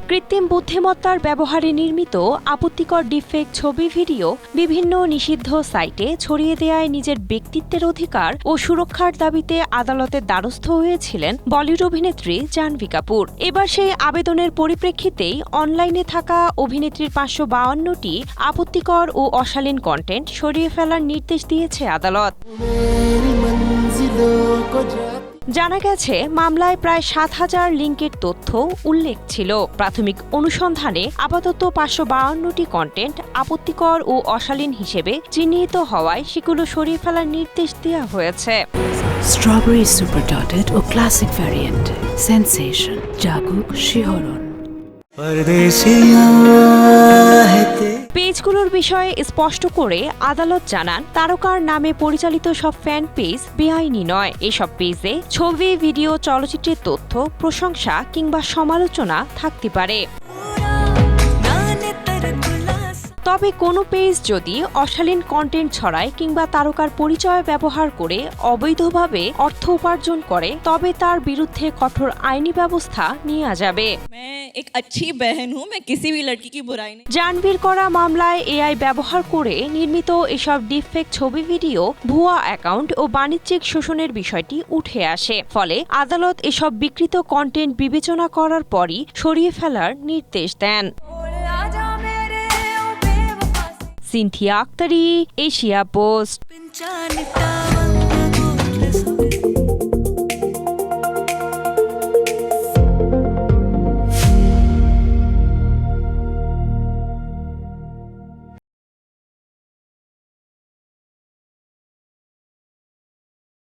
কৃত্রিম বুদ্ধিমত্তার ব্যবহারে নির্মিত আপত্তিকর ডিফেক্ট ছবি ভিডিও বিভিন্ন নিষিদ্ধ সাইটে ছড়িয়ে দেয়ায় নিজের ব্যক্তিত্বের অধিকার ও সুরক্ষার দাবিতে আদালতের দ্বারস্থ হয়েছিলেন বলিউড অভিনেত্রী জাহ্নবী কাপুর। এবার সেই আবেদনের পরিপ্রেক্ষিতেই অনলাইনে থাকা অভিনেত্রীর ৫৫২টি আপত্তিকর ও অশালীন কন্টেন্ট সরিয়ে ফেলার নির্দেশ দিয়েছে আদালত। জানা গেছে, মামলায় প্রায় ৭,০০০ লিঙ্কের তথ্য উল্লেখ ছিল। প্রাথমিক অনুসন্ধানে আপাতত ৫৫২টি কন্টেন্ট আপত্তিকর ও অশালীন হিসেবে চিহ্নিত হওয়ায় সেগুলো সরিয়ে ফেলার নির্দেশ দেওয়া হয়েছে। স্ট্রবেরি সুপার ডটেড ও ক্লাসিক ভ্যারিয়েন্ট সেন্সেশন জাগুক শিহরণ। পেজগুলোর বিষয়ে স্পষ্ট করে আদালত জানান, তারকার নামে পরিচালিত সব ফ্যান পেজ বেআইনি নয়। এসব পেজে ছবি, ভিডিও, চলচ্চিত্রের তথ্য, প্রশংসা কিংবা সমালোচনা থাকতে পারে। তবে কোনো পেজ যদি অশালীন কন্টেন্ট ছড়ায় কিংবা তারকার পরিচয় ব্যবহার করে অবৈধভাবে অর্থ উপার্জন করে, তবে তার বিরুদ্ধে কঠোর আইনি ব্যবস্থা নেওয়া যাবে। জাহ্নবীর করা মামলায় এআই ব্যবহার করে নির্মিত এসব ডিফেক্ট ছবি, ভিডিও, ভুয়া অ্যাকাউন্ট ও বাণিজ্যিক শোষণের বিষয়টি উঠে আসে। ফলে আদালত এসব বিকৃত কন্টেন্ট বিবেচনা করার পরই সরিয়ে ফেলার নির্দেশ দেন। Sinthia Aktari, Asia post.